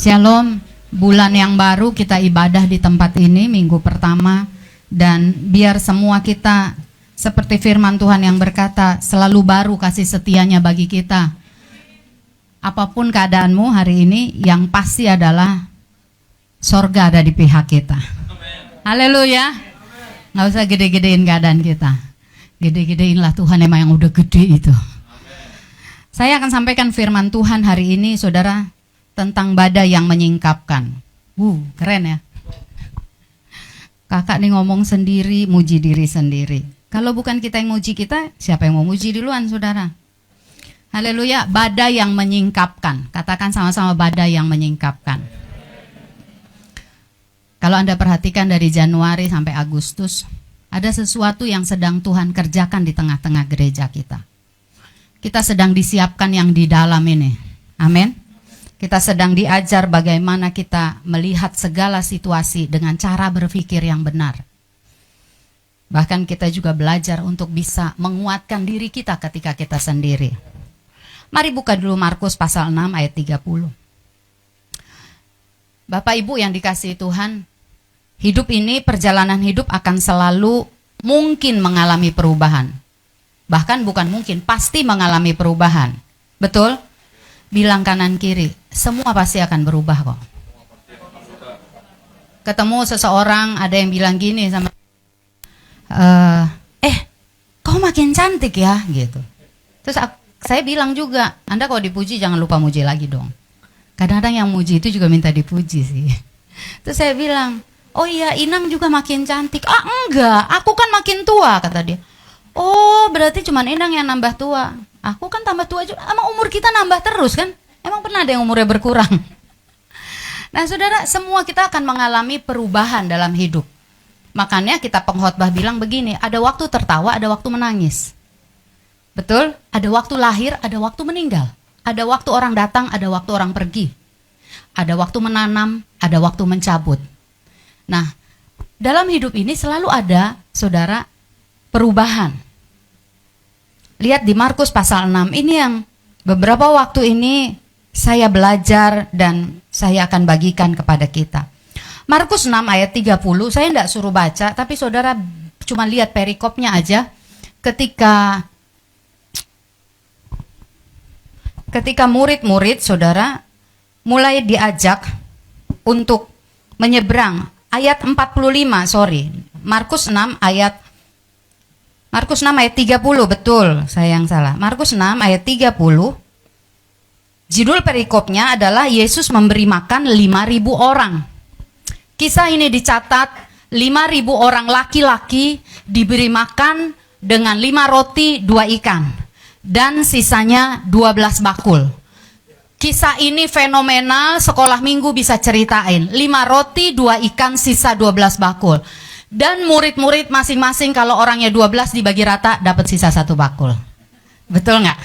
Shalom, bulan yang baru kita ibadah di tempat ini minggu pertama, dan biar semua kita seperti firman Tuhan yang berkata selalu baru kasih setianya bagi kita. Apapun keadaanmu hari ini, yang pasti adalah sorga ada di pihak kita. Haleluya. Nggak usah gede-gedein keadaan kita, gede-gedeinlah Tuhan emang yang udah gede itu. Saya akan sampaikan firman Tuhan hari ini, saudara, tentang badai yang menyingkapkan. Keren ya. Kakak nih ngomong sendiri, muji diri sendiri. Kalau bukan kita yang muji kita, siapa yang mau muji duluan, saudara? Haleluya. Badai yang menyingkapkan. Katakan sama-sama, badai yang menyingkapkan. Kalau Anda perhatikan dari Januari sampai Agustus, ada sesuatu yang sedang Tuhan kerjakan di tengah-tengah gereja kita. Kita sedang disiapkan yang di dalam ini. Amin. Kita sedang diajar bagaimana kita melihat segala situasi dengan cara berpikir yang benar. Bahkan kita juga belajar untuk bisa menguatkan diri kita ketika kita sendiri. Mari buka dulu Markus pasal 6 ayat 30. Bapak Ibu yang dikasihi Tuhan, hidup ini, perjalanan hidup akan selalu mungkin mengalami perubahan. Bahkan bukan mungkin, pasti mengalami perubahan. Betul? Bilang kanan kiri, semua pasti akan berubah kok. Ketemu seseorang, ada yang bilang gini sama, kau makin cantik ya, gitu. Terus saya bilang juga, Anda kalau dipuji jangan lupa muji lagi dong. Kadang-kadang yang muji itu juga minta dipuji sih. Terus saya bilang, oh iya, Inang juga makin cantik. Ah enggak, aku kan makin tua, kata dia. Oh berarti cuman Inang yang nambah tua. Aku kan tambah tua juga, emang umur kita nambah terus kan? Emang pernah ada yang umurnya berkurang? Nah saudara, semua kita akan mengalami perubahan dalam hidup. Makanya kita pengkhotbah bilang begini, ada waktu tertawa, ada waktu menangis. Betul? Ada waktu lahir, ada waktu meninggal. Ada waktu orang datang, ada waktu orang pergi. Ada waktu menanam, ada waktu mencabut. Nah, dalam hidup ini selalu ada, saudara, perubahan. Lihat di Markus pasal 6, ini yang beberapa waktu ini saya belajar dan saya akan bagikan kepada kita. Markus 6 ayat 30, saya tidak suruh baca, tapi saudara cuma lihat perikopnya aja. Ketika murid-murid saudara mulai diajak untuk menyeberang, ayat 45, Markus 6 ayat 30, betul, saya yang salah. Markus 6 ayat 30, judul perikopnya adalah Yesus memberi makan 5.000 orang. Kisah ini dicatat 5.000 orang laki-laki diberi makan dengan 5 roti 2 ikan dan sisanya 12 bakul. Kisah ini fenomenal, sekolah minggu bisa ceritain. 5 roti 2 ikan sisa 12 bakul. Dan murid-murid masing-masing kalau orangnya 12 dibagi rata dapat sisa 1 bakul. Betul nggak?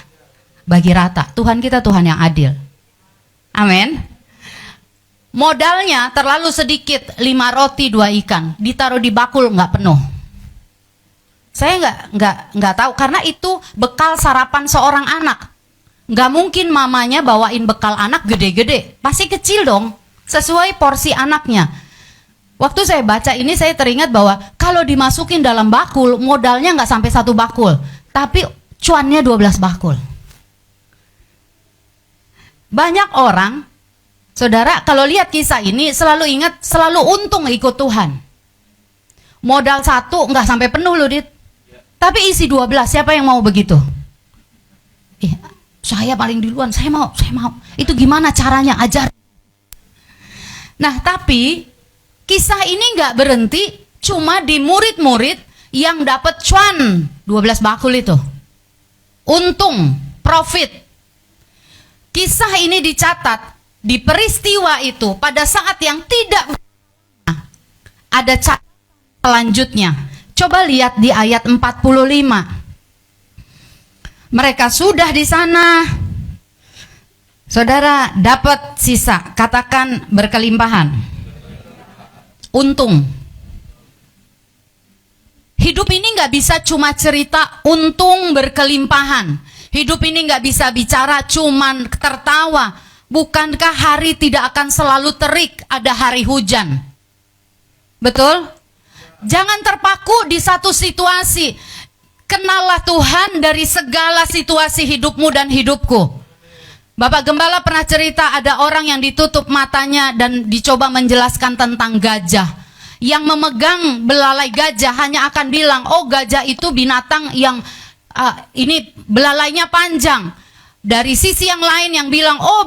Bagi rata. Tuhan kita Tuhan yang adil. Amin. Modalnya terlalu sedikit, 5 roti 2 ikan. Ditaruh di bakul nggak penuh. Saya nggak tahu karena itu bekal sarapan seorang anak. Nggak mungkin mamanya bawain bekal anak gede-gede. Pasti kecil dong. Sesuai porsi anaknya. Waktu saya baca ini saya teringat bahwa kalau dimasukin dalam bakul modalnya nggak sampai 1 bakul, tapi cuannya 12 bakul. Banyak orang, saudara, kalau lihat kisah ini selalu ingat, selalu untung ikut Tuhan. Modal 1 nggak sampai penuh loh, Dit. Tapi isi 12, siapa yang mau begitu? Saya paling duluan, saya mau. Itu gimana caranya? Ajar. Nah, tapi kisah ini nggak berhenti cuma di murid-murid yang dapat cuan 12 bakul itu. Untung, profit. Kisah ini dicatat di peristiwa itu pada saat yang tidak ada catatan selanjutnya. Coba lihat di ayat 45. Mereka sudah di sana. Saudara dapat sisa, katakan berkelimpahan. Untung. Hidup ini nggak bisa cuma cerita untung berkelimpahan. Hidup ini nggak bisa bicara cuman tertawa. Bukankah hari tidak akan selalu terik, ada hari hujan? Betul? Jangan terpaku di satu situasi. Kenallah Tuhan dari segala situasi hidupmu dan hidupku. Bapak Gembala pernah cerita ada orang yang ditutup matanya dan dicoba menjelaskan tentang gajah. Yang memegang belalai gajah hanya akan bilang, oh gajah itu binatang yang ini belalainya panjang. Dari sisi yang lain yang bilang, oh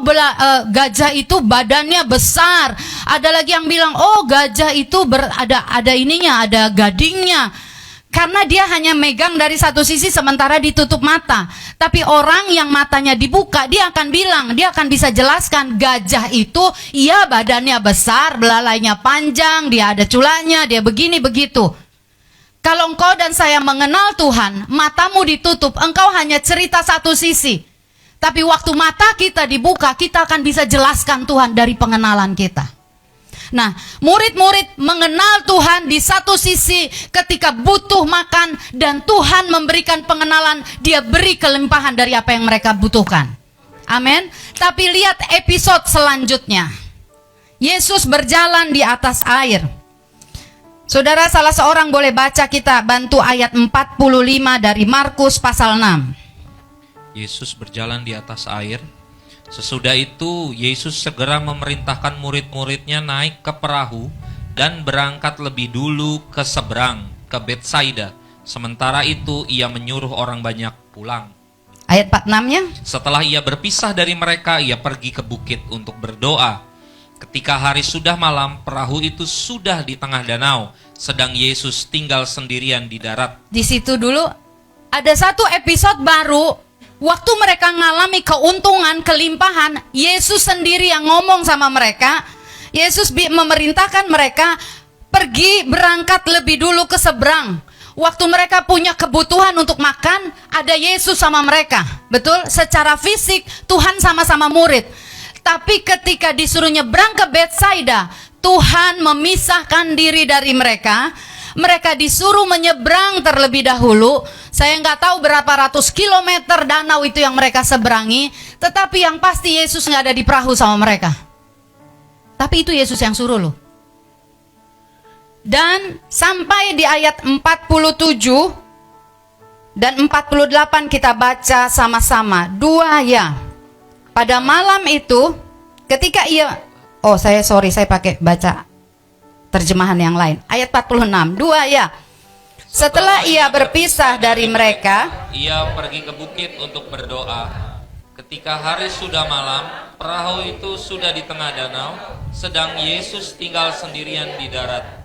gajah itu badannya besar. Ada lagi yang bilang, oh gajah itu ada ininya, ada gadingnya. Karena dia hanya megang dari satu sisi sementara ditutup mata. Tapi orang yang matanya dibuka, dia akan bilang, dia akan bisa jelaskan gajah itu, iya badannya besar, belalainya panjang, dia ada culanya, dia begini begitu. Kalau engkau dan saya mengenal Tuhan, matamu ditutup, engkau hanya cerita satu sisi. Tapi waktu mata kita dibuka, kita akan bisa jelaskan Tuhan dari pengenalan kita. Nah, murid-murid mengenal Tuhan di satu sisi ketika butuh makan dan Tuhan memberikan pengenalan, dia beri kelimpahan dari apa yang mereka butuhkan. Amin. Tapi lihat episode selanjutnya. Yesus berjalan di atas air. Saudara, salah seorang boleh baca, kita bantu ayat 45 dari Markus pasal 6. Yesus berjalan di atas air. Sesudah itu, Yesus segera memerintahkan murid-muridnya naik ke perahu dan berangkat lebih dulu ke seberang, ke Betsaida. Sementara itu, ia menyuruh orang banyak pulang. Ayat 46-nya. Setelah ia berpisah dari mereka, ia pergi ke bukit untuk berdoa. Ketika hari sudah malam, perahu itu sudah di tengah danau, sedang Yesus tinggal sendirian di darat. Di situ dulu ada satu episode baru. Waktu mereka mengalami keuntungan, kelimpahan, Yesus sendiri yang ngomong sama mereka. Yesus memerintahkan mereka pergi berangkat lebih dulu ke seberang. Waktu mereka punya kebutuhan untuk makan, ada Yesus sama mereka. Betul? Secara fisik, Tuhan sama-sama murid. Tapi ketika disuruh nyebrang ke Betsaida, Tuhan memisahkan diri dari mereka. Mereka disuruh menyeberang terlebih dahulu. Saya nggak tahu berapa ratus kilometer danau itu yang mereka seberangi. Tetapi yang pasti Yesus nggak ada di perahu sama mereka. Tapi itu Yesus yang suruh loh. Dan sampai di ayat 47 dan 48 kita baca sama-sama. Dua ya. Pada malam itu ketika ia, saya pakai baca terjemahan yang lain. Ayat 46. Dua ya. Setelah ia berpisah dari mereka, ia pergi ke bukit untuk berdoa. Ketika hari sudah malam, perahu itu sudah di tengah danau, sedang Yesus tinggal sendirian di darat.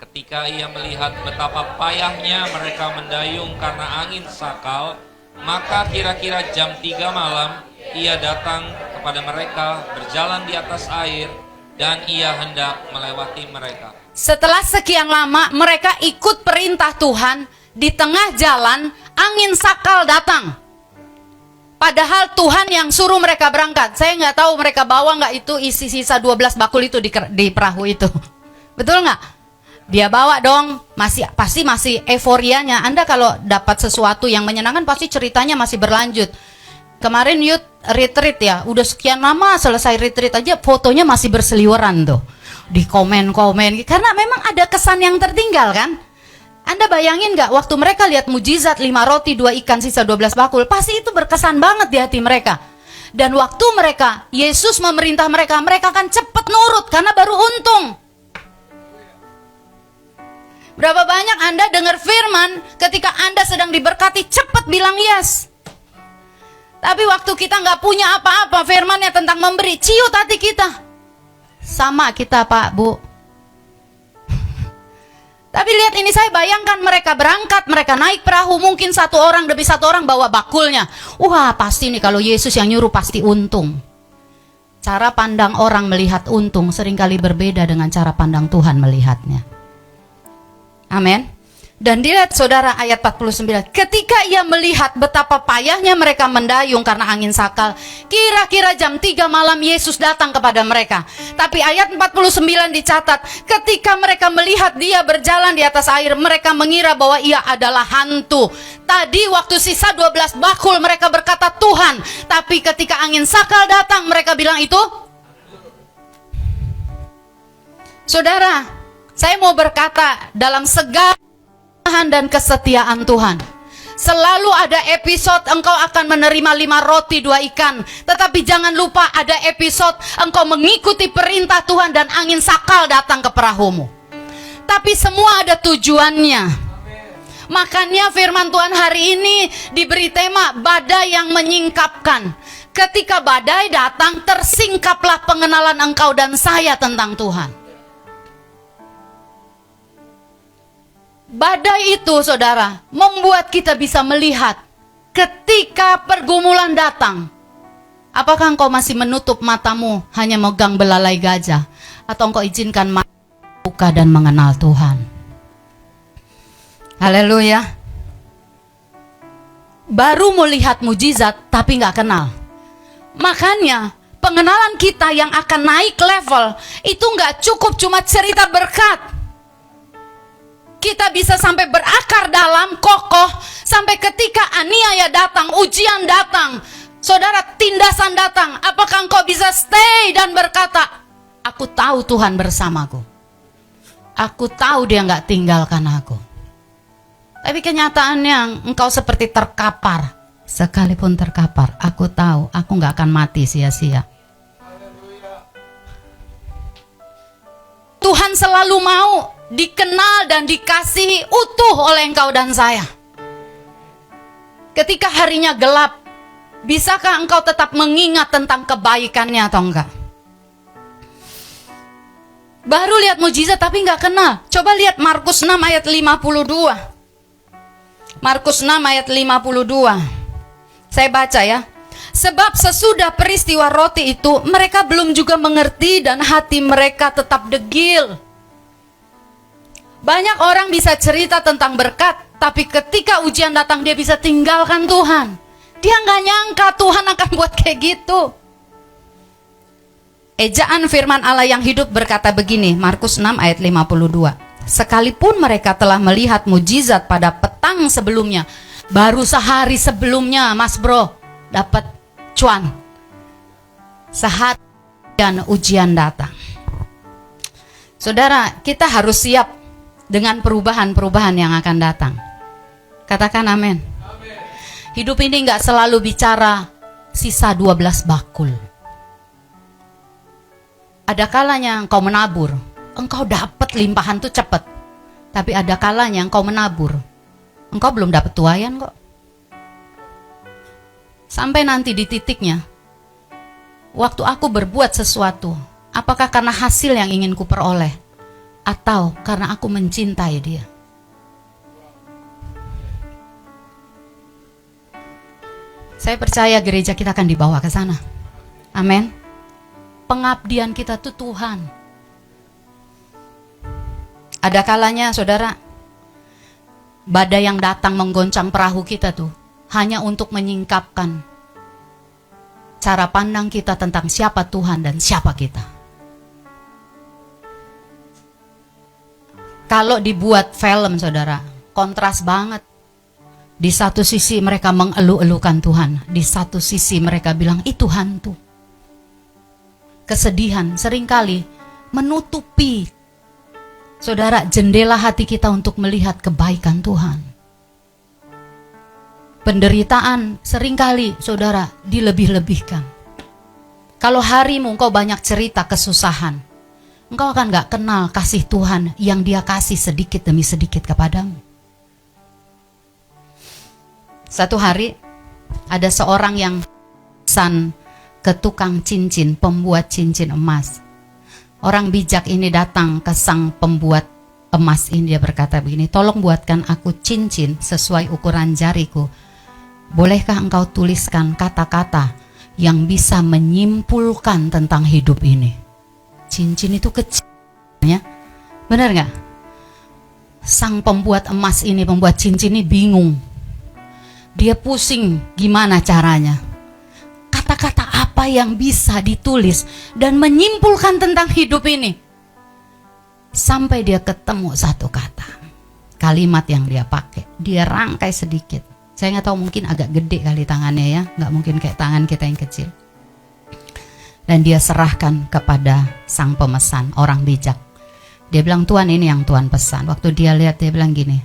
Ketika ia melihat betapa payahnya mereka mendayung karena angin sakal, maka kira-kira jam 3 malam, ia datang kepada mereka berjalan di atas air, dan ia hendak melewati mereka. Setelah sekian lama mereka ikut perintah Tuhan, di tengah jalan angin sakal datang. Padahal Tuhan yang suruh mereka berangkat. Saya nggak tahu mereka bawa nggak itu isi sisa 12 bakul itu di perahu itu. Betul nggak? Dia bawa dong, pasti masih euforianya. Anda kalau dapat sesuatu yang menyenangkan pasti ceritanya masih berlanjut. Kemarin youth retreat ya, udah sekian lama selesai retreat aja fotonya masih berseliweran tuh di komen-komen, karena memang ada kesan yang tertinggal kan. Anda bayangin gak waktu mereka lihat mujizat 5 roti 2 ikan sisa 12 bakul, pasti itu berkesan banget di hati mereka. Dan waktu Yesus memerintah mereka akan cepat nurut karena baru untung. Berapa banyak Anda dengar firman ketika Anda sedang diberkati, cepat bilang yes. Tapi waktu kita nggak punya apa-apa, firmannya tentang memberi, ciut hati kita. Sama kita Pak, Bu. Tapi lihat ini, saya bayangkan mereka berangkat, mereka naik perahu, mungkin satu orang demi satu orang bawa bakulnya. Wah pasti nih kalau Yesus yang nyuruh pasti untung. Cara pandang orang melihat untung seringkali berbeda dengan cara pandang Tuhan melihatnya. Amin. Dan dilihat saudara ayat 49, ketika ia melihat betapa payahnya mereka mendayung karena angin sakal, kira-kira jam 3 malam Yesus datang kepada mereka. Tapi ayat 49 dicatat, ketika mereka melihat dia berjalan di atas air, mereka mengira bahwa ia adalah hantu. Tadi waktu sisa 12 bakul mereka berkata Tuhan, Tetapi ketika angin sakal datang, mereka bilang itu. Saudara, saya mau berkata, dalam segala dan kesetiaan Tuhan, selalu ada episode engkau akan menerima 5 roti 2 ikan. Tetapi jangan lupa ada episode engkau mengikuti perintah Tuhan dan angin sakal datang ke perahumu. Tapi semua ada tujuannya. Makanya firman Tuhan hari ini diberi tema badai yang menyingkapkan. Ketika badai datang, tersingkaplah pengenalan engkau dan saya tentang Tuhan. Badai itu, saudara, membuat kita bisa melihat ketika pergumulan datang. Apakah engkau masih menutup matamu hanya megang belalai gajah, atau engkau izinkan mata buka dan mengenal Tuhan? Haleluya. Baru melihat mujizat tapi gak kenal. Makanya pengenalan kita yang akan naik level itu gak cukup cuma cerita berkat. Kita bisa sampai berakar dalam, kokoh, sampai ketika aniaya datang, ujian datang, saudara, tindasan datang, apakah engkau bisa stay dan berkata, aku tahu Tuhan bersamaku, aku tahu dia gak tinggalkan aku. Tapi kenyataannya engkau seperti terkapar. Sekalipun terkapar, aku tahu aku gak akan mati sia-sia. Tuhan selalu mau dikenal dan dikasihi utuh oleh engkau dan saya. Ketika harinya gelap, bisakah engkau tetap mengingat tentang kebaikannya atau enggak? Baru lihat mujizat tapi gak kenal. Coba lihat Markus 6 ayat 52. Markus 6 ayat 52. Saya baca ya. Sebab sesudah peristiwa roti itu, mereka belum juga mengerti dan hati mereka tetap degil. Banyak orang bisa cerita tentang berkat, tapi ketika ujian datang dia bisa tinggalkan Tuhan. Dia nggak nyangka Tuhan akan buat kayak gitu. Ejaan firman Allah yang hidup berkata begini, Markus 6 ayat 52. Sekalipun mereka telah melihat mujizat pada petang sebelumnya, baru sehari sebelumnya, Mas Bro, dapat cuan. Sehari dan ujian datang. Saudara, kita harus siap dengan perubahan-perubahan yang akan datang. Katakan amin. Hidup ini gak selalu bicara sisa 12 bakul. Ada kalanya engkau menabur, engkau dapat limpahan tuh cepat. Tapi ada kalanya engkau menabur, engkau belum dapat tuayan kok. Sampai nanti di titiknya, waktu aku berbuat sesuatu, apakah karena hasil yang ingin kuperoleh, atau karena aku mencintai dia? Saya percaya gereja kita akan dibawa ke sana. Amin. Pengabdian kita tuh Tuhan. Ada kalanya, saudara, badai yang datang menggoncang perahu kita tuh hanya untuk menyingkapkan cara pandang kita tentang siapa Tuhan dan siapa kita. Kalau dibuat film, saudara, kontras banget. Di satu sisi mereka mengeluh-elukan Tuhan, di satu sisi mereka bilang itu hantu. Kesedihan seringkali menutupi, saudara, jendela hati kita untuk melihat kebaikan Tuhan. Penderitaan seringkali, saudara, dilebih-lebihkan. Kalau harimu engkau banyak cerita kesusahan, engkau akan gak kenal kasih Tuhan yang dia kasih sedikit demi sedikit kepadamu. Satu hari ada seorang yang pesan ke tukang cincin, pembuat cincin emas. Orang bijak ini datang ke sang pembuat emas ini, dia berkata begini, tolong buatkan aku cincin sesuai ukuran jariku. Bolehkah engkau tuliskan kata-kata yang bisa menyimpulkan tentang hidup ini? Cincin itu kecil, ya, benar nggak? Sang pembuat emas ini, pembuat cincin ini bingung. Dia pusing gimana caranya. Kata-kata apa yang bisa ditulis dan menyimpulkan tentang hidup ini? Sampai dia ketemu satu kata, kalimat yang dia pakai. Dia rangkai sedikit. Saya nggak tahu, mungkin agak gede kali tangannya ya, nggak mungkin kayak tangan kita yang kecil. Dan dia serahkan kepada sang pemesan, orang bijak. Dia bilang, Tuhan, ini yang Tuhan pesan. Waktu dia lihat, dia bilang gini,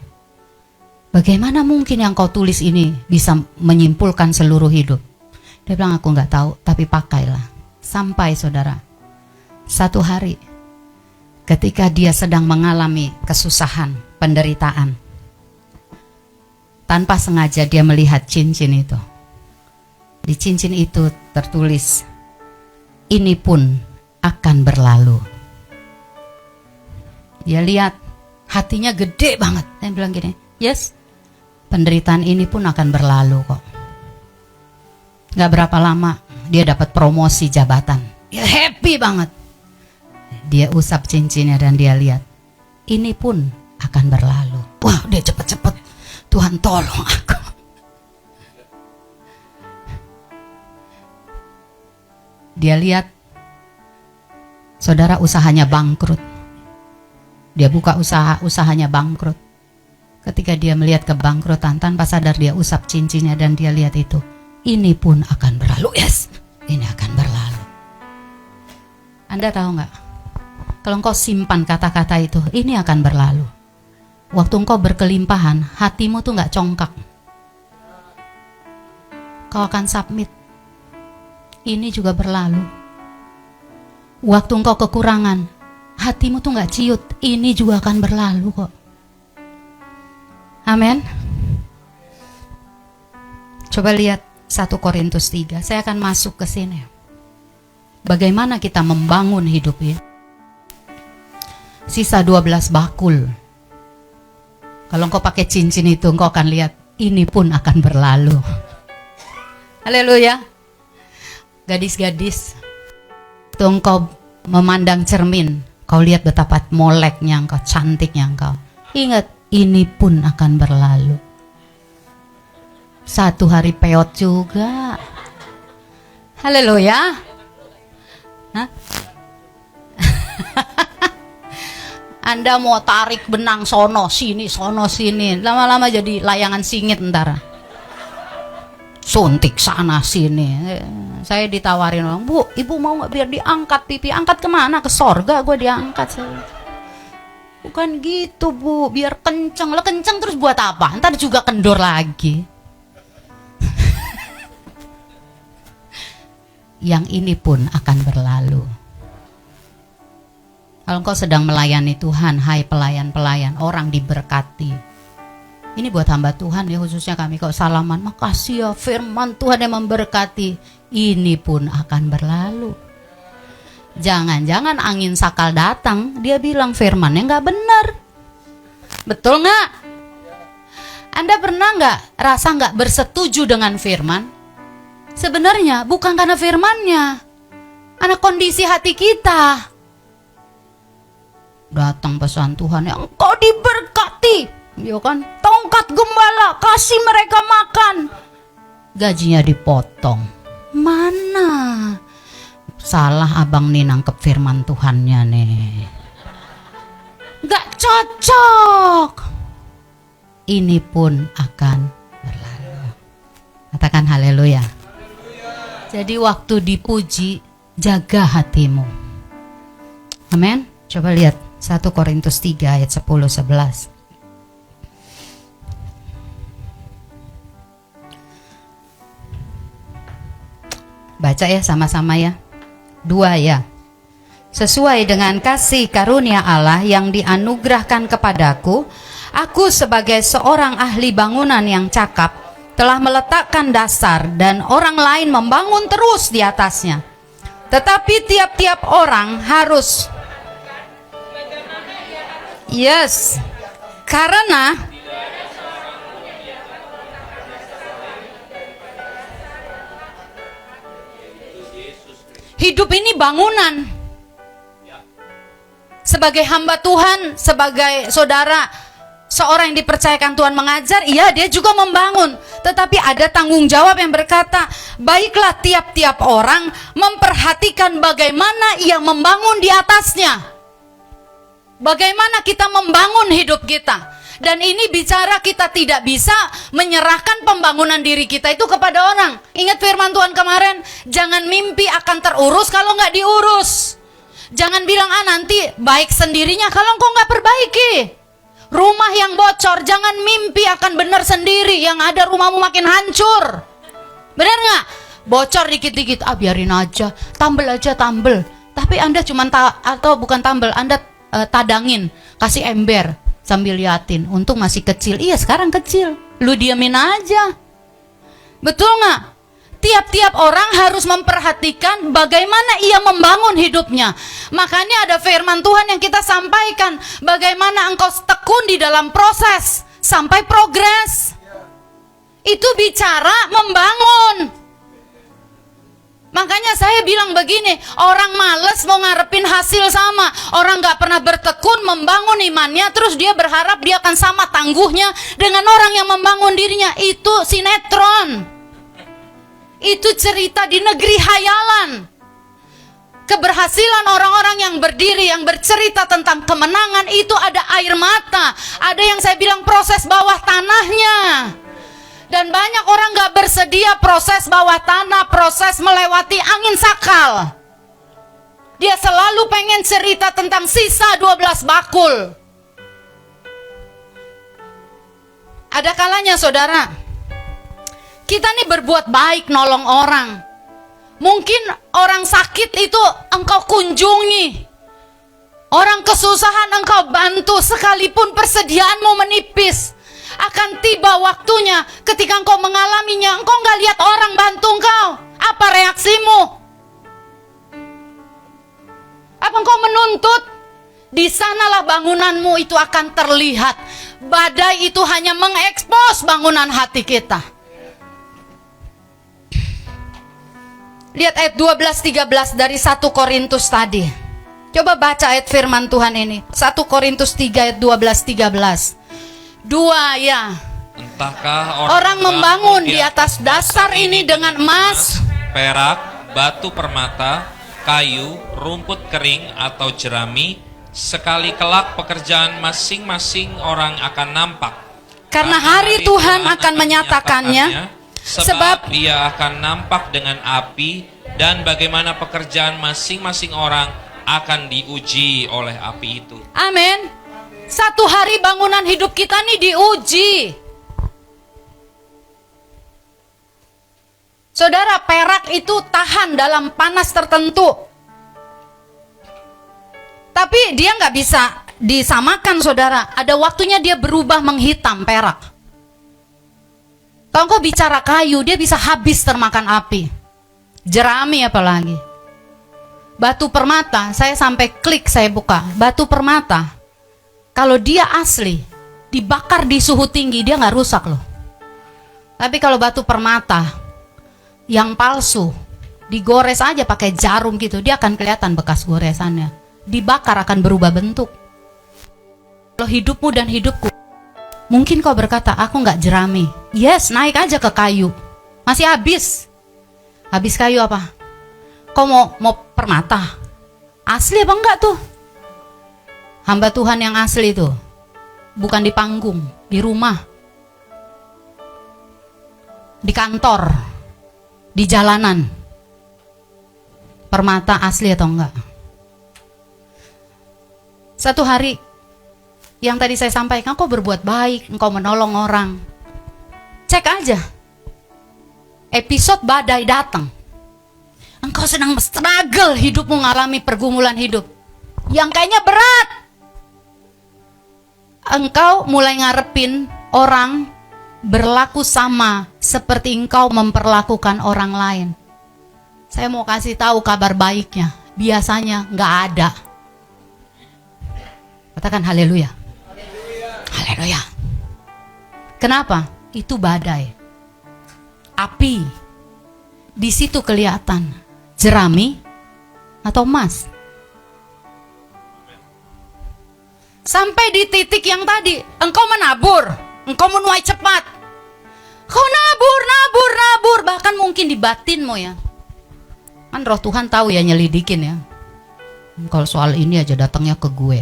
bagaimana mungkin yang kau tulis ini bisa menyimpulkan seluruh hidup? Dia bilang, aku nggak tahu, tapi pakailah. Sampai saudara, satu hari ketika dia sedang mengalami kesusahan, penderitaan, tanpa sengaja dia melihat cincin itu. Di cincin itu tertulis, ini pun akan berlalu. Dia lihat, hatinya gede banget. Dia bilang gini, yes, penderitaan ini pun akan berlalu kok. Gak berapa lama dia dapat promosi jabatan. Dia happy banget. Dia usap cincinnya dan dia lihat, ini pun akan berlalu. Wah, dia cepet-cepet, Tuhan tolong aku. Dia lihat saudara usahanya bangkrut. Dia buka usaha, usahanya bangkrut. Ketika dia melihat kebangkrutan, tanpa sadar dia usap cincinnya dan dia lihat itu, ini pun akan berlalu. Yes, ini akan berlalu. Anda tahu nggak? Kalau engkau simpan kata-kata itu, ini akan berlalu. Waktu engkau berkelimpahan, hatimu tuh nggak congkak. Kau akan submit. Ini juga berlalu. Waktu engkau kekurangan, hatimu tuh nggak ciut. Ini juga akan berlalu kok. Amin. Coba lihat 1 Korintus 3. Saya akan masuk ke sini. Bagaimana kita membangun hidup ini? Sisa 12 bakul. Kalau engkau pakai cincin itu, engkau akan lihat ini pun akan berlalu. Haleluya. Gadis-gadis, waktu engkau memandang cermin, kau lihat betapa moleknya engkau, cantiknya engkau. Ingat, ini pun akan berlalu. Satu hari peot juga. Haleluya. Hah? Anda mau tarik benang sono sini, lama-lama jadi layangan singit ntar. Suntik sana sini. Saya ditawarin orang, Bu, ibu mau nggak biar diangkat pipi? Angkat kemana? Ke sorga gue diangkat. Saya, bukan gitu Bu, biar kenceng. Lah kenceng terus buat apa? Ntar juga kendor lagi. Yang ini pun akan berlalu. Kalau engkau sedang melayani Tuhan, hai pelayan-pelayan, orang diberkati. Ini buat hamba Tuhan ya, khususnya kami kok salaman. Makasih ya firman Tuhan yang memberkati. Ini pun akan berlalu. Jangan-jangan angin sakal datang, dia bilang firmannya nggak benar. Betul nggak? Anda pernah nggak rasa nggak bersetuju dengan firman? Sebenarnya bukan karena firmannya, karena kondisi hati kita. Datang pesan Tuhan yang engkau diberkati, ya kan? Tongkat gembala, kasih mereka makan. Gajinya dipotong. Mana? Salah abang nih nangkep firman Tuhannya nih. Gak cocok. Ini pun akan berlalu. Katakan haleluya. Jadi waktu dipuji, jaga hatimu. Amin. Coba lihat 1 Korintus 3 ayat 10-11. Baca ya sama-sama ya. 2 ya. Sesuai dengan kasih karunia Allah yang dianugerahkan kepadaku, aku sebagai seorang ahli bangunan yang cakap telah meletakkan dasar dan orang lain membangun terus di atasnya. Tetapi tiap-tiap orang harus karena hidup ini bangunan. Sebagai hamba Tuhan, sebagai saudara, seorang yang dipercayakan Tuhan mengajar, iya dia juga membangun. Tetapi ada tanggung jawab yang berkata, baiklah tiap-tiap orang memperhatikan bagaimana ia membangun di atasnya. Bagaimana kita membangun hidup kita. Dan ini bicara kita tidak bisa menyerahkan pembangunan diri kita itu kepada orang. Ingat firman Tuhan kemarin, jangan mimpi akan terurus kalau nggak diurus. Jangan bilang, nanti baik sendirinya kalau engkau nggak perbaiki. Rumah yang bocor, jangan mimpi akan benar sendiri, yang ada rumahmu makin hancur. Benar nggak? Bocor dikit-dikit, biarin aja, tambel aja, tambel. Tapi Anda cuma atau bukan tambel, Anda tadangin, kasih ember sambil liatin. Untung masih kecil. Iya, sekarang kecil. Lu diamin aja. Betul nggak? Tiap-tiap orang harus memperhatikan bagaimana ia membangun hidupnya. Makanya ada firman Tuhan yang kita sampaikan, bagaimana engkau tekun di dalam proses sampai progres. Itu bicara membangun. Makanya saya bilang begini, orang males mau ngarepin hasil sama, orang gak pernah bertekun membangun imannya, terus dia berharap dia akan sama tangguhnya dengan orang yang membangun dirinya. Itu sinetron. Itu cerita di negeri hayalan. Keberhasilan orang-orang yang berdiri, yang bercerita tentang kemenangan, itu ada air mata. Ada yang saya bilang proses bawah tanahnya. Dan banyak orang gak bersedia proses bawah tanah, proses melewati angin sakal. Dia selalu pengen cerita tentang sisa 12 bakul. Ada kalanya saudara, kita nih berbuat baik nolong orang. Mungkin orang sakit itu engkau kunjungi. Orang kesusahan engkau bantu, sekalipun persediaanmu menipis. Akan tiba waktunya ketika engkau mengalaminya, engkau nggak lihat orang bantu engkau. Apa reaksimu? Apa engkau menuntut? Di sanalah bangunanmu itu akan terlihat. Badai itu hanya mengekspos bangunan hati kita. Lihat ayat 12-13 dari 1 Korintus tadi. Coba baca ayat firman Tuhan ini. 1 Korintus 3 ayat 12-13. Dua ya. Entahkah orang membangun di atas dasar ini dengan emas, perak, batu permata, kayu, rumput kering atau jerami, sekali kelak pekerjaan masing-masing orang akan nampak. Karena hari Tuhan akan menyatakannya, sebab ia akan nampak dengan api, dan bagaimana pekerjaan masing-masing orang akan diuji oleh api itu. Amin. Satu hari bangunan hidup kita nih diuji. Saudara, perak itu tahan dalam panas tertentu. Tapi dia nggak bisa disamakan, saudara. Ada waktunya dia berubah menghitam, perak. Kalau engkau bicara kayu, dia bisa habis termakan api. Jerami apalagi. Batu permata, saya sampai klik, saya buka. Batu permata, kalau dia asli, dibakar di suhu tinggi, dia nggak rusak loh. Tapi kalau batu permata yang palsu, digores aja pakai jarum gitu, dia akan kelihatan bekas goresannya. Dibakar akan berubah bentuk. Kalau hidupmu dan hidupku, mungkin kau berkata, aku nggak jerami. Yes, naik aja ke kayu. Masih habis. Habis kayu apa? Kau mau permata? Asli apa enggak tuh? Hamba Tuhan yang asli itu bukan di panggung, di rumah, di kantor, di jalanan. Permata asli atau enggak? Satu hari yang tadi saya sampaikan, engkau berbuat baik, engkau menolong orang. Cek aja. Episode badai datang. Engkau sedang struggle hidupmu, mengalami pergumulan hidup yang kayaknya berat. Engkau mulai ngarepin orang berlaku sama seperti engkau memperlakukan orang lain. Saya mau kasih tahu kabar baiknya. Biasanya nggak ada. Katakan haleluya. Haleluya. Kenapa? Itu badai. Api. Di situ kelihatan jerami atau emas. Sampai di titik yang tadi, engkau menabur, engkau menuai cepat. Kau nabur, bahkan mungkin di batinmu ya. Kan roh Tuhan tahu ya, nyelidikin ya. Kalau soal ini aja datangnya ke gue.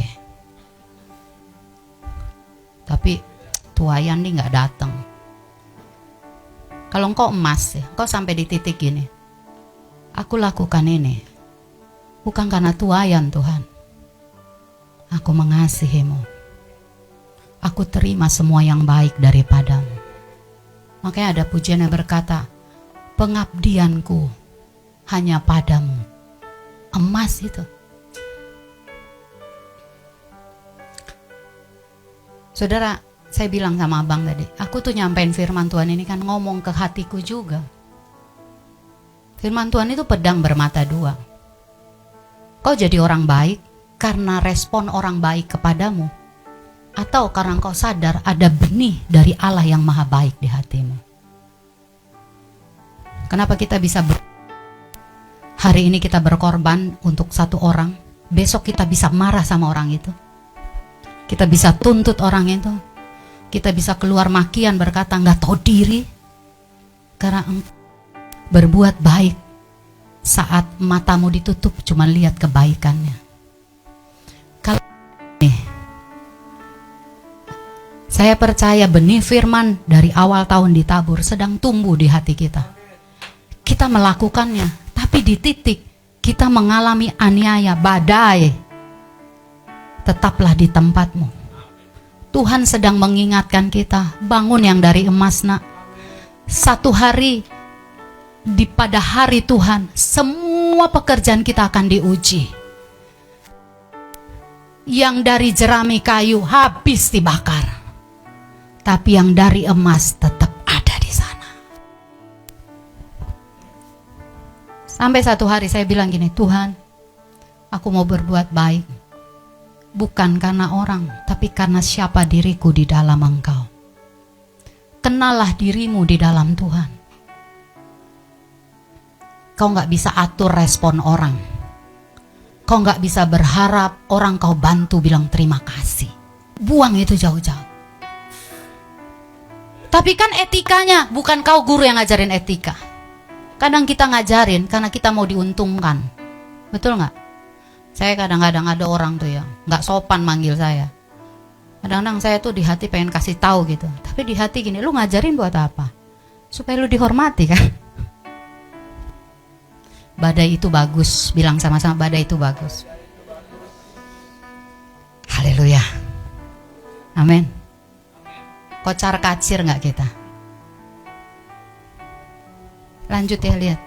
Tapi tuayan nih nggak datang. Kalau engkau emas, engkau sampai di titik gini, aku lakukan ini bukan karena tuayan Tuhan. Aku mengasihimu. Aku terima semua yang baik daripadamu. Makanya ada pujian yang berkata, pengabdianku hanya padamu. Emas itu. Saudara, saya bilang sama abang tadi, aku tuh nyampein firman Tuhan ini kan ngomong ke hatiku juga. Firman Tuhan itu pedang bermata dua. Kau jadi orang baik karena respon orang baik kepadamu, atau karena kau sadar ada benih dari Allah yang maha baik di hatimu. Kenapa kita bisa hari ini kita berkorban untuk satu orang, besok kita bisa marah sama orang itu, kita bisa tuntut orang itu, kita bisa keluar makian berkata nggak tahu diri, karena berbuat baik saat matamu ditutup cuma lihat kebaikannya. Kalau nih, saya percaya benih firman dari awal tahun ditabur sedang tumbuh di hati kita. Kita melakukannya, tapi di titik kita mengalami aniaya, badai. Tetaplah di tempatmu. Tuhan sedang mengingatkan kita, bangun yang dari emas nak. Satu hari, pada hari Tuhan, semua pekerjaan kita akan diuji. Yang dari jerami kayu habis dibakar, tapi yang dari emas tetap ada di sana. Sampai satu hari saya bilang gini, Tuhan, aku mau berbuat baik. Bukan karena orang, tapi karena siapa diriku di dalam Engkau. Kenallah dirimu di dalam Tuhan. Kau gak bisa atur respon orang. Kau gak bisa berharap orang kau bantu bilang terima kasih. Buang itu jauh-jauh. Tapi kan etikanya, bukan kau guru yang ngajarin etika. Kadang kita ngajarin karena kita mau diuntungkan. Betul gak? Saya kadang-kadang ada orang tuh ya nggak sopan manggil saya. Kadang-kadang saya tuh di hati pengen kasih tahu gitu, tapi di hati gini, lu ngajarin buat apa? Supaya lu dihormati kan? Badai itu bagus, bilang sama-sama badai itu bagus. Haleluya, amin. Kocar kacir nggak kita? Lanjut ya, lihat.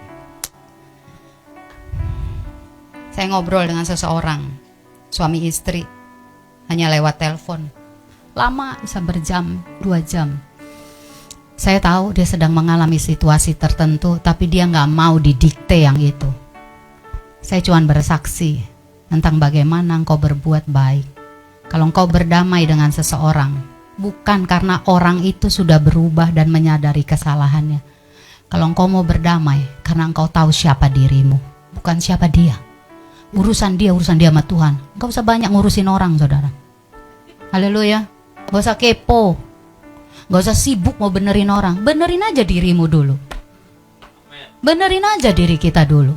Saya ngobrol dengan seseorang, suami istri, hanya lewat telepon. Lama, bisa berjam, 2 jam. Saya tahu dia sedang mengalami situasi tertentu, tapi dia nggak mau didikte yang itu. Saya cuma bersaksi tentang bagaimana engkau berbuat baik. Kalau engkau berdamai dengan seseorang, bukan karena orang itu sudah berubah dan menyadari kesalahannya. Kalau engkau mau berdamai, karena engkau tahu siapa dirimu, bukan siapa dia. Urusan dia sama Tuhan. Gak usah banyak ngurusin orang, saudara. Haleluya. Gak usah kepo, gak usah sibuk mau benerin orang. Benerin aja dirimu dulu. Benerin aja diri kita dulu.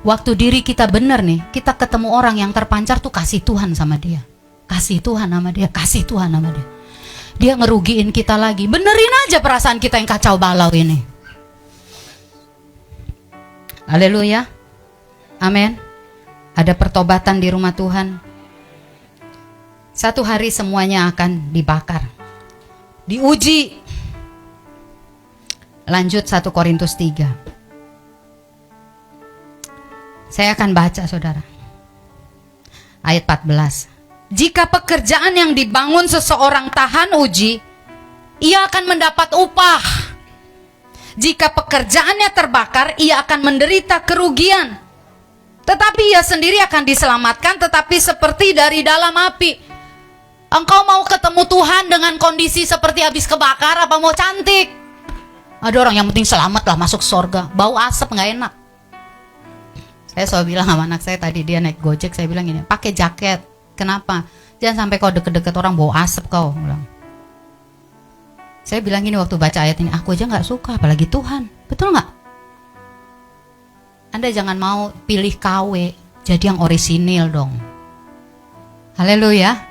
Waktu diri kita bener nih, kita ketemu orang yang terpancar tuh kasih Tuhan sama dia. Kasih Tuhan sama dia, kasih Tuhan sama dia. Dia ngerugiin kita lagi. Benerin aja perasaan kita yang kacau balau ini. Haleluya. Amin. Ada pertobatan di rumah Tuhan. Satu hari semuanya akan dibakar, diuji. Lanjut 1 Korintus 3. Saya akan baca, saudara. Ayat 14. Jika pekerjaan yang dibangun seseorang tahan uji, ia akan mendapat upah. Jika pekerjaannya terbakar, ia akan menderita kerugian. Tetapi ia sendiri akan diselamatkan, tetapi seperti dari dalam api. Engkau mau ketemu Tuhan dengan kondisi seperti habis kebakar, apa mau cantik? Ada orang yang penting selamat lah, masuk surga. Bau asap nggak enak. Saya selalu bilang sama anak saya, tadi dia naik Gojek, saya bilang gini, pakai jaket. Kenapa? Jangan sampai kau deket-deket orang bau asap kau. Bilang. Saya bilang gini waktu baca ayat ini, aku aja nggak suka, apalagi Tuhan. Betul nggak? Anda jangan mau pilih KW, jadi yang orisinil dong. Haleluya.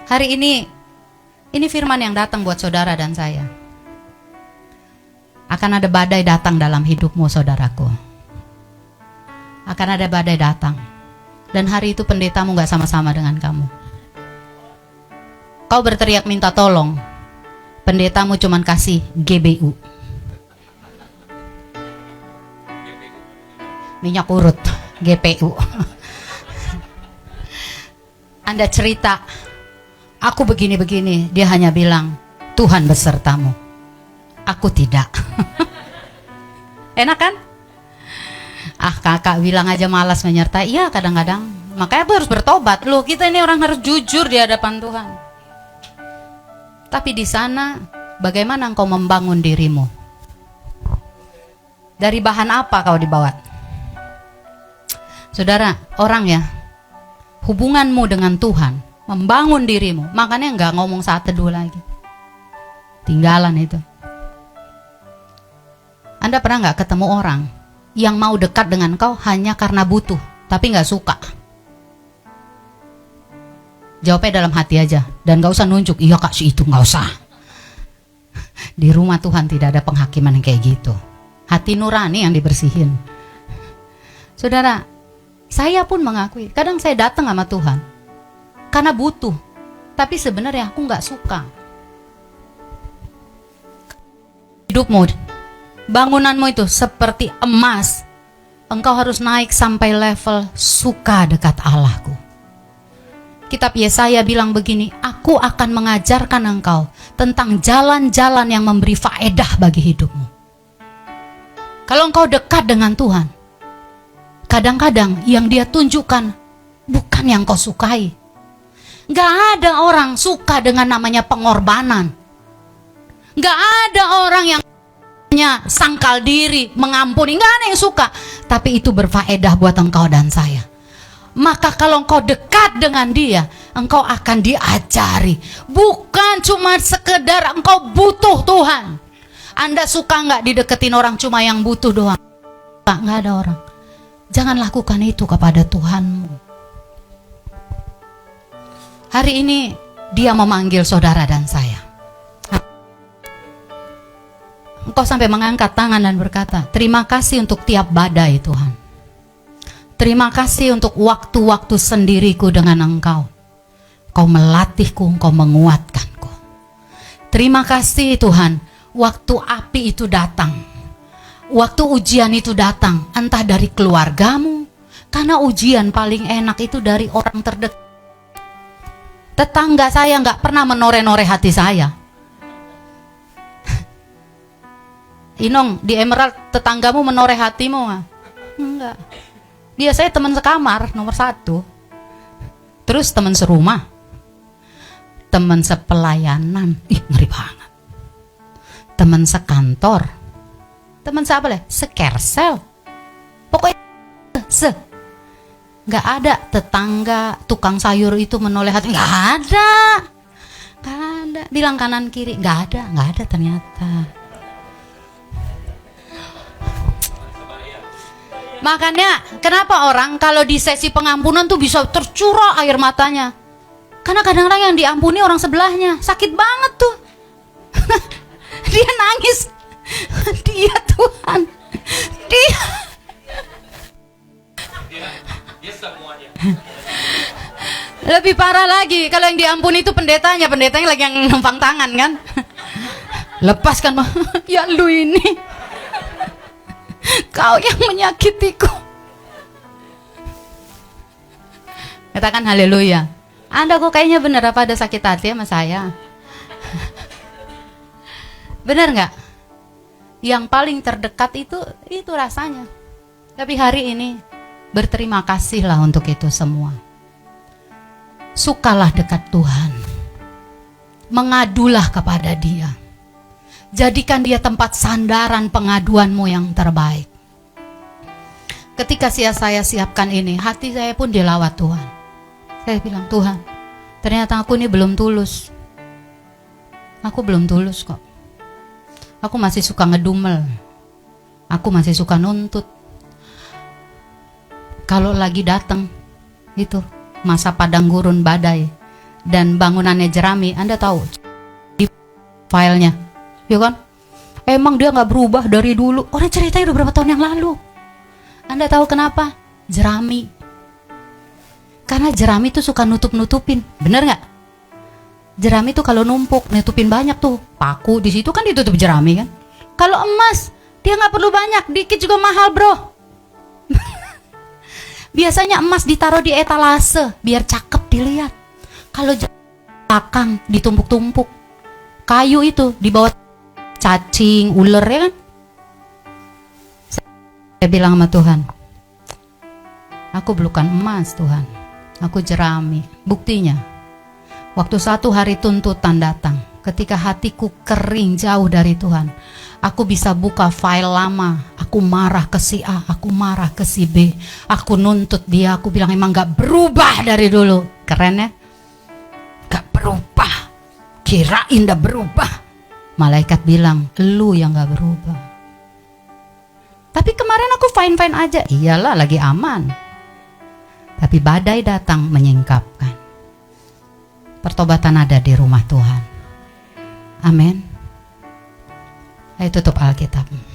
Hari ini Ini firman yang datang buat saudara dan saya. Akan ada badai datang dalam hidupmu, saudaraku. Akan ada badai datang. Dan hari itu pendetamu gak sama-sama dengan kamu. Kau berteriak minta tolong, pendetamu cuman kasih GBU, minyak urut, GPU. Anda cerita, aku begini-begini, dia hanya bilang, Tuhan besertamu. Aku tidak. Enak kan? Kakak bilang aja malas menyertai. Iya, kadang-kadang. Makanya aku harus bertobat. Loh, kita ini orang harus jujur di hadapan Tuhan. Tapi di sana, bagaimana engkau membangun dirimu? Dari bahan apa kau dibawa? Saudara, orang ya, hubunganmu dengan Tuhan, membangun dirimu. Makanya enggak ngomong saat teduh lagi. Tinggalan itu. Anda pernah nggak ketemu orang yang mau dekat dengan kau hanya karena butuh, tapi nggak suka? Jawabnya dalam hati aja, dan nggak usah nunjuk. Iya kak, si itu nggak usah. Di rumah Tuhan tidak ada penghakiman yang kayak gitu. Hati nurani yang dibersihin. Saudara, saya pun mengakui, kadang saya datang sama Tuhan karena butuh, tapi sebenarnya aku nggak suka. Hidupmu, bangunanmu itu seperti emas. Engkau harus naik sampai level suka dekat Allahku. Kitab Yesaya bilang begini, aku akan mengajarkan engkau tentang jalan-jalan yang memberi faedah bagi hidupmu. Kalau engkau dekat dengan Tuhan, kadang-kadang yang dia tunjukkan bukan yang kau sukai. Gak ada orang suka dengan namanya pengorbanan. Gak ada orang yang sangkal diri, mengampuni. Gak ada yang suka. Tapi itu berfaedah buat engkau dan saya. Maka kalau engkau dekat dengan dia, engkau akan diajari. Bukan cuma sekedar engkau butuh Tuhan. Anda suka gak dideketin orang cuma yang butuh doang? Gak ada orang. Jangan lakukan itu kepada Tuhanmu. Hari ini dia memanggil saudara dan saya. Engkau sampai mengangkat tangan dan berkata, terima kasih untuk tiap badai Tuhan. Terima kasih untuk waktu-waktu sendiriku dengan engkau. Kau melatihku, engkau menguatkanku. Terima kasih Tuhan, waktu api itu datang. Waktu ujian itu datang, entah dari keluargamu. Karena ujian paling enak itu dari orang terdekat. Tetangga saya gak pernah menoreh-noreh hati saya. Inong, di Emerald tetanggamu menoreh hatimu gak? Enggak. Dia saya teman sekamar nomor 1. Terus teman serumah, teman sepelayanan, ngeri banget. Teman sekantor, teman siapa lah? Sekersel. Pokoknya nggak ada tetangga tukang sayur itu menoleh hati. Nggak ada. Bilang kanan kiri, nggak ada ternyata. Makanya kenapa orang kalau di sesi pengampunan tuh bisa tercurah air matanya? Karena kadang-kadang yang diampuni orang sebelahnya. Sakit banget tuh. Dia nangis. Dia Tuhan. Dia semuanya. Lebih parah lagi kalau yang diampuni itu pendetanya lagi yang numpang tangan kan. Lepaskan, ya lu ini. Kau yang menyakitiku. Katakan haleluya. Anda kok kayaknya bener apa ada sakit hati sama saya? Bener gak? Yang paling terdekat itu rasanya. Tapi hari ini berterima kasihlah untuk itu semua. Sukalah dekat Tuhan. Mengadulah kepada Dia. Jadikan dia tempat sandaran pengaduanmu yang terbaik. Ketika saya siapkan ini, hati saya pun dilawat Tuhan. Saya bilang, Tuhan, ternyata aku ini belum tulus. Aku belum tulus kok. Aku masih suka ngedumel. Aku masih suka nuntut. Kalau lagi datang, itu masa padang gurun badai dan bangunannya jerami, Anda tahu, filenya, ya kan? Emang dia nggak berubah dari dulu? Orang ceritanya udah berapa tahun yang lalu. Anda tahu kenapa? Jerami. Karena jerami itu suka nutup-nutupin, bener nggak? Jerami tuh kalau numpuk, nutupin banyak tuh. Paku di situ kan ditutup jerami kan. Kalau emas, dia nggak perlu banyak, dikit juga mahal bro. Biasanya emas ditaruh di etalase biar cakep dilihat. Kalau belakang ditumpuk-tumpuk, kayu itu di bawah cacing, ular ya kan. Saya bilang sama Tuhan, aku bukan emas Tuhan, aku jerami. Buktinya, waktu satu hari tuntutan datang, ketika hatiku kering jauh dari Tuhan, aku bisa buka file lama. Aku marah ke si A, aku marah ke si B, aku nuntut dia, aku bilang emang gak berubah dari dulu. Keren ya? Gak berubah, kirain udah berubah. Malaikat bilang, lu yang gak berubah. Tapi kemarin aku fine-fine aja. Iyalah, lagi aman. Tapi badai datang menyingkapkan. Pertobatan ada di rumah Tuhan. Amin. Ayo tutup Alkitab.